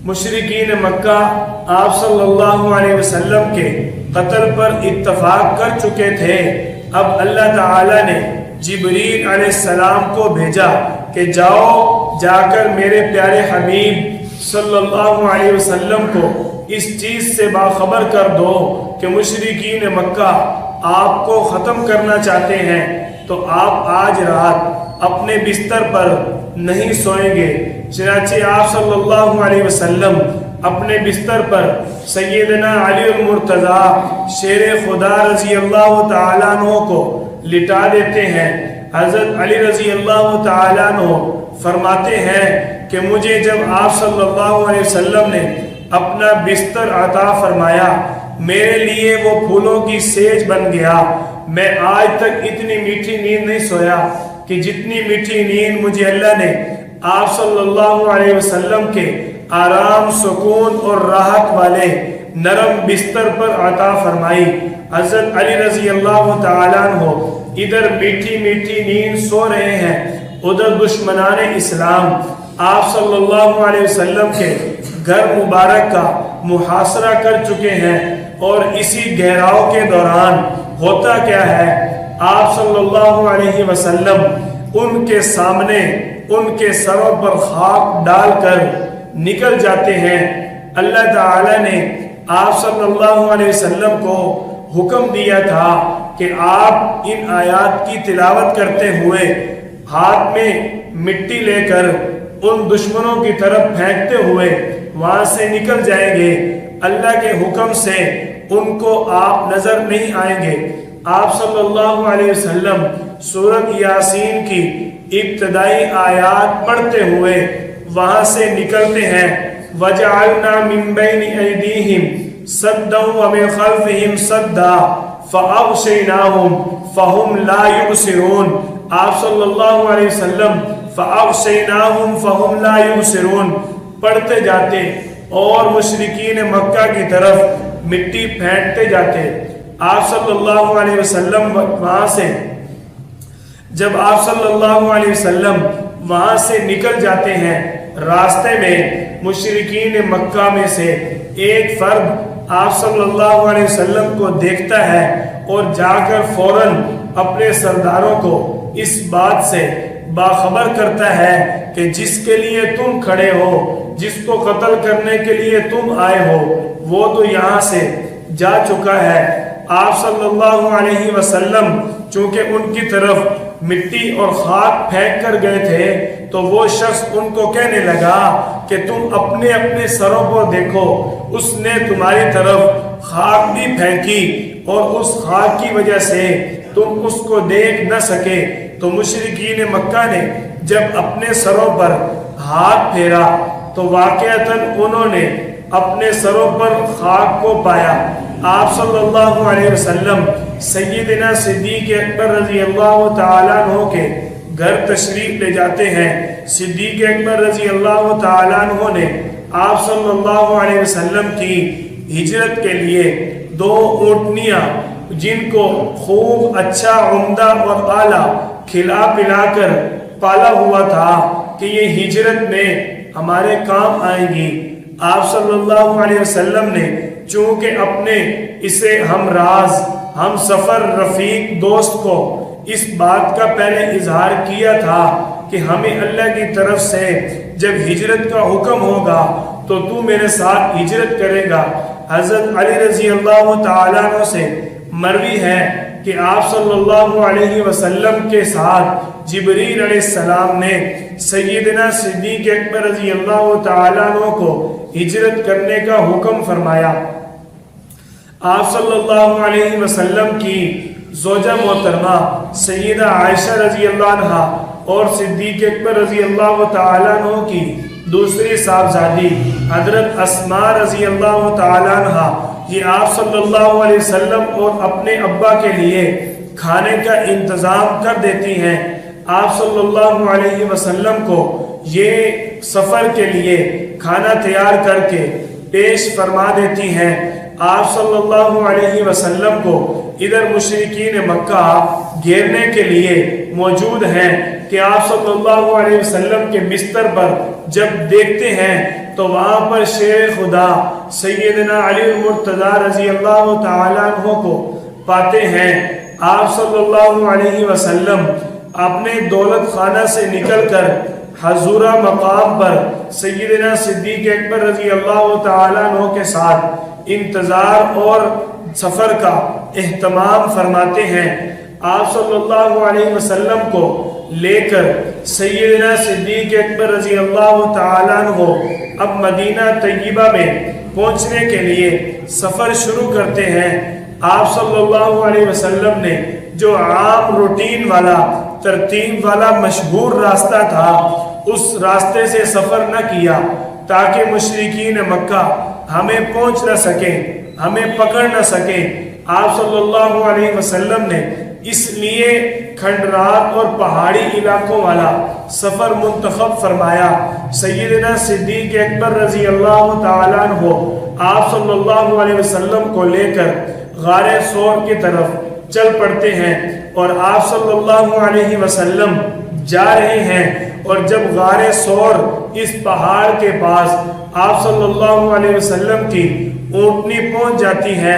مشرکین مکہ آپ صلی اللہ علیہ وسلم کے قتل پر اتفاق کر چکے تھے۔ اب اللہ تعالی نے جبریل علیہ السلام کو بھیجا کہ جاؤ جا کر میرے پیارے حبیب صلی اللہ علیہ وسلم کو اس چیز سے باخبر کر دو کہ مشرکین مکہ آپ کو ختم کرنا چاہتے ہیں، تو آپ آج رات اپنے بستر پر نہیں سوئیں گے۔ چنانچہ آپ صلی اللہ علیہ وسلم اپنے بستر پر سیدنا علی المرتضیٰ شیر خدا رضی اللہ تعالیٰ عنہ کو لٹا دیتے ہیں۔ حضرت علی رضی اللہ تعالیٰ عنہ فرماتے ہیں کہ مجھے جب آپ صلی اللہ علیہ وسلم نے اپنا بستر عطا فرمایا، میرے لیے وہ پھولوں کی سیج بن گیا۔ میں آج تک اتنی میٹھی نیند نہیں سویا کہ جتنی میٹھی نیند مجھے اللہ نے آپ صلی اللہ علیہ وسلم کے آرام، سکون اور راحت والے نرم بستر پر عطا فرمائی۔ حضرت علی رضی اللہ تعالیٰ عنہ ادھر میٹھی میٹھی نیند سو رہے ہیں، ادھر دشمنان اسلام آپ صلی اللہ علیہ وسلم کے گھر مبارک کا محاصرہ کر چکے ہیں۔ اور اسی گھیراؤ کے دوران ہوتا کیا ہے، آپ صلی اللہ علیہ وسلم ان کے سامنے ان کے سروں پر خاک ڈال کر نکل جاتے ہیں۔ اللہ تعالی نے آپ صلی اللہ علیہ وسلم کو حکم دیا تھا کہ آپ ان آیات کی تلاوت کرتے ہوئے ہاتھ میں مٹی لے کر ان دشمنوں کی طرف پھینکتے ہوئے وہاں سے نکل جائیں گے۔ اللہ کے حکم سے ان کو آپ نظر نہیں آئیں گے۔ آپ صلی اللہ علیہ وسلم سورۃ یاسین کی ابتدائی آیات پڑھتے ہوئے وہاں سے نکلتے ہیں۔ وَجَعَلْنَا مِن بَيْنِ أَيْدِيهِمْ سَدًّا وَمِن خَلْفِهِمْ سَدًّا فَأَغْشَيْنَاهُمْ فَهُمْ لَا يُبْصِرُونَ۔ آپ صلی اللہ علیہ وسلم فَأَغْشَيْنَاهُمْ فَهُمْ لَا يُبْصِرُونَ پڑھتے جاتے اور مشرکین مکہ کی طرف مٹی پھینکتے جاتے۔ آپ صلی اللہ علیہ وسلم وہاں سے جب آپ صلی اللہ علیہ وسلم وہاں سے نکل جاتے ہیں، راستے میں مشرکین مکہ میں سے ایک فرد آپ صلی اللہ علیہ وسلم کو دیکھتا ہے اور جا کر فوراً اپنے سرداروں کو اس بات سے باخبر کرتا ہے کہ جس کے لیے تم کھڑے ہو، جس کو قتل کرنے کے لیے تم آئے ہو، وہ تو یہاں سے جا چکا ہے۔ آپ صلی اللہ علیہ وسلم چونکہ ان کی طرف مٹی اور خاک پھینک کر گئے تھے، تو وہ شخص ان کو کہنے لگا کہ تم اپنے اپنے سروں کو دیکھو، اس نے تمہاری طرف خاک بھی پھینکی اور اس خاک کی وجہ سے تم اس کو دیکھ نہ سکے۔ تو مشرکین مکہ نے جب اپنے سروں پر ہاتھ پھیرا تو واقعتاً انہوں نے اپنے سروں پر خاک کو پایا۔ آپ صلی اللہ علیہ وسلم سیدنا صدیق اکبر رضی اللہ تعالیٰ عنہ کے گھر تشریف لے جاتے ہیں۔ صدیق اکبر رضی اللہ تعالیٰ عنہ نے آپ صلی اللہ علیہ وسلم کی ہجرت کے لیے 2 اونٹنیاں جن کو خوب اچھا، عمدہ اور اعلیٰ کھلا پلا کر پالا ہوا تھا کہ یہ ہجرت میں ہمارے کام آئیں گی۔ آپ صلی اللہ علیہ وسلم نے چونکہ اپنے اسے ہم راز، ہم سفر، رفیق، دوست کو اس بات کا پہلے اظہار کیا تھا کہ ہمیں اللہ کی طرف سے جب ہجرت کا حکم ہوگا تو تو میرے ساتھ ہجرت کرے گا۔ حضرت علی رضی اللہ تعالیٰ عنہ سے مروی ہے کہ آپ صلی اللہ علیہ وسلم کے ساتھ جبریل علیہ السلام نے سیدنا صدیق اکبر رضی اللہ تعالیٰ عنہ کو ہجرت کرنے کا حکم فرمایا۔ آپ صلی اللہ علیہ وسلم کی زوجہ محترمہ سیدہ عائشہ رضی اللہ عنہ اور صدیق اکبر رضی اللہ تعالیٰ عنہ کی دوسری صاحبزادی حضرت اسماء رضی اللہ تعالیٰ عنہ یہ آپ صلی اللہ علیہ وسلم اور اپنے ابا کے لیے کھانے کا انتظام کر دیتی ہیں۔ آپ صلی اللہ علیہ وسلم کو یہ سفر کے لیے کھانا تیار کر کے پیش فرما دیتی ہیں۔ آپ صلی اللہ علیہ وسلم کو ادھر مشرکین مکہ گھیرنے کے لیے موجود ہیں کہ آپ صلی اللہ علیہ وسلم کے بستر پر جب دیکھتے ہیں تو وہاں پر شیر خدا سیدنا علی المرتضیٰ رضی اللہ تعالیٰ عنہ کو پاتے ہیں۔ آپ صلی اللہ علیہ وسلم اپنے دولت خانہ سے نکل کر حضورہ مقام پر سیدنا صدیق اکبر رضی اللہ تعالیٰ عنہ کے ساتھ انتظار اور سفر کا اہتمام فرماتے ہیں۔ آپ صلی اللہ علیہ وسلم کو لے کر سیدنا صدیق اکبر رضی اللہ تعالیٰ عنہ اب مدینہ طیبہ میں پہنچنے کے لیے سفر شروع کرتے ہیں۔ آپ صلی اللہ علیہ وسلم نے جو عام روٹین والا ترتیب والا مشہور راستہ تھا اس راستے سے سفر نہ کیا تاکہ مشرکین مکہ ہمیں پہنچ نہ سکیں، ہمیں پکڑ نہ سکیں۔ آپ صلی اللہ علیہ وسلم نے اس لیے کھنڈرات اور پہاڑی علاقوں والا سفر منتخب فرمایا۔ سیدنا صدیق اکبر رضی اللہ تعالیٰ عنہ آپ صلی اللہ علیہ وسلم کو لے کر غار ثور کی طرف چل پڑتے ہیں اور آپ صلی اللہ علیہ وسلم جا رہے ہیں، اور جب غار ثور اس پہاڑ کے پاس آپ صلی اللہ علیہ وسلم کی اونٹنی پہنچ جاتی ہے۔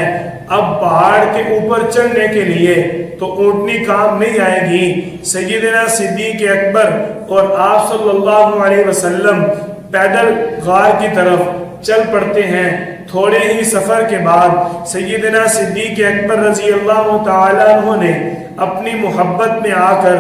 اب پہاڑ کے اوپر چڑھنے کے لیے تو اونٹنی کام نہیں آئے گی۔ سیدنا صدیق اکبر اور آپ صلی اللہ علیہ وسلم پیدل غار کی طرف چل پڑتے ہیں۔ تھوڑے ہی سفر کے بعد سیدنا صدیق اکبر رضی اللہ تعالیٰ عنہ نے اپنی محبت میں آ کر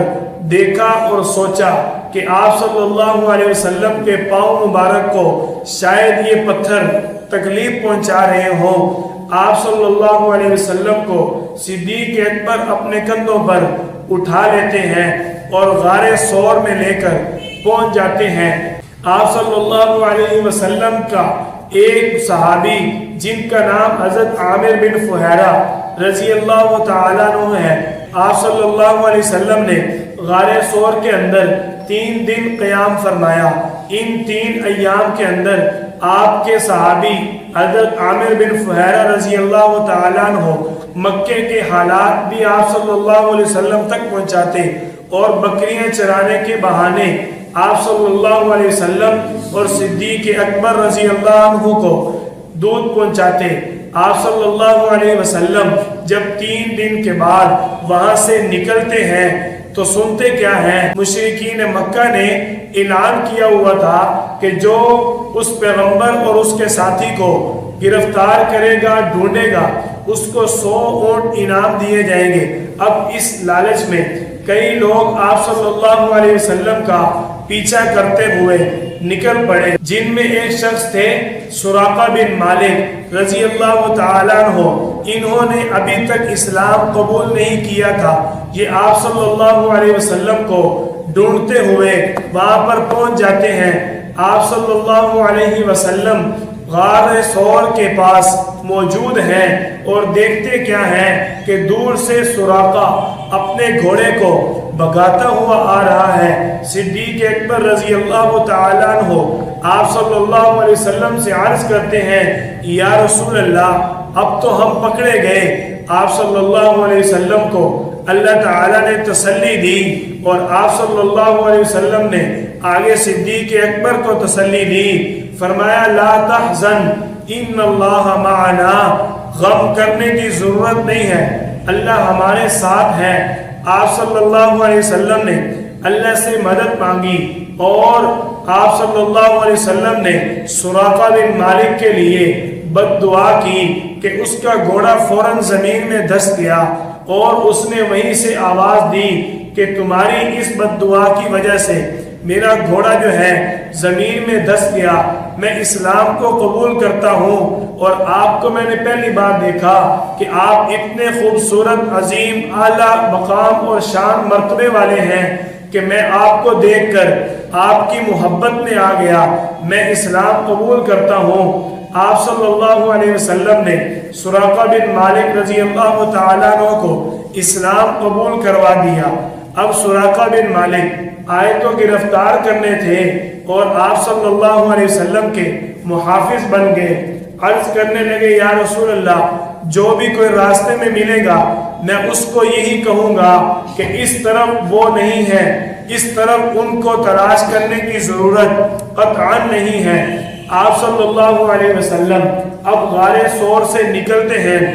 دیکھا اور سوچا کہ آپ صلی اللہ علیہ وسلم کے پاؤں مبارک کو شاید یہ پتھر تکلیف پہنچا رہے ہوں۔ آپ صلی اللہ علیہ وسلم کو صدیق اکبر اپنے کندھوں پر اٹھا لیتے ہیں اور غار ثور میں لے کر پہنچ جاتے ہیں۔ آپ صلی اللہ علیہ وسلم کا ایک صحابی جن کا نام حضرت عامر بن فہیرہ رضی اللہ تعالیٰ عنہ ہے، آپ صلی اللہ علیہ وسلم نے غار ثور کے اندر 3 دن قیام فرمایا۔ ان 3 ایام کے اندر آپ کے صحابی حضرت عامر بن فہیرہ رضی اللہ تعالیٰ عنہ مکے کے حالات بھی آپ صلی اللہ علیہ وسلم تک پہنچاتے اور بکریاں چرانے کے بہانے آپ صلی اللہ علیہ وسلم اور صدیق اکبر رضی اللہ عنہ کو دودھ پہنچاتے۔ آپ صلی اللہ علیہ وسلم جب 3 دن کے بعد وہاں سے نکلتے ہیں تو سنتے کیا ہیں؟ مشرکین مکہ نے اعلان کیا ہوا تھا کہ جو اس پیغمبر اور اس کے ساتھی کو گرفتار کرے گا، ڈھونڈے گا، اس کو 100 اونٹ انعام دیے جائیں گے۔ اب اس لالچ میں کئی لوگ آپ صلی اللہ علیہ وسلم کا پیچھا کرتے ہوئے نکل پڑے، جن میں ایک شخص تھے سراقہ بن مالک رضی اللہ تعالیٰ عنہ۔ انہوں نے ابھی تک اسلام قبول نہیں کیا تھا۔ یہ آپ صلی اللہ علیہ وسلم کو ڈھونڈتے ہوئے وہاں پر پہنچ جاتے ہیں۔ آپ صلی اللہ علیہ وسلم غار ثور کے پاس موجود ہیں اور دیکھتے کیا ہیں کہ دور سے سراقہ اپنے گھوڑے کو بھگاتا ہوا آ رہا ہے۔ صدیق اکبر رضی اللہ تعالیٰ عنہ آپ صلی اللہ علیہ وسلم سے عرض کرتے ہیں، یا رسول اللہ اب تو ہم پکڑے گئے۔ آپ صلی اللہ علیہ وسلم کو اللہ تعالیٰ نے تسلی دی اور آپ صلی اللہ علیہ وسلم نے آگے صدیق اکبر کو تسلی دی۔ فرمایا لا تحزن ان اللہ معنا، غم کرنے کی ضرورت نہیں ہے، اللہ ہمارے ساتھ ہے۔ آپ صلی اللہ علیہ وسلم نے اللہ سے مدد مانگی اور آپ صلی اللہ علیہ وسلم نے سراقہ بن مالک کے لیے بد دعا کی کہ اس کا گھوڑا فوراً زمین میں دھس گیا، اور اس نے وہیں سے آواز دی کہ تمہاری اس بد دعا کی وجہ سے میرا گھوڑا جو ہے زمین میں دھس گیا، میں اسلام کو قبول کرتا ہوں، اور آپ کو میں نے پہلی بار دیکھا کہ آپ اتنے خوبصورت، عظیم، اعلیٰ مقام اور شان مرتبے والے ہیں کہ میں آپ کو دیکھ کر آپ کی محبت میں آ گیا، میں اسلام قبول کرتا ہوں۔ آپ صلی اللہ علیہ وسلم نے سراقہ بن مالک رضی اللہ تعالیٰ عنہ کو اسلام قبول کروا دیا۔ اب سراقہ بن مالک آئے تو گرفتار کرنے تھے اور آپ صلی اللہ علیہ وسلم کے محافظ بن گئے۔ عرض کرنے لگے، یا رسول اللہ جو بھی کوئی راستے میں ملے گا میں اس کو یہی کہوں گا کہ اس طرف وہ نہیں ہے، اس طرف ان کو تلاش کرنے کی ضرورت قطعاً نہیں ہے۔ آپ صلی اللہ علیہ وسلم اب غار ثور سے نکلتے ہیں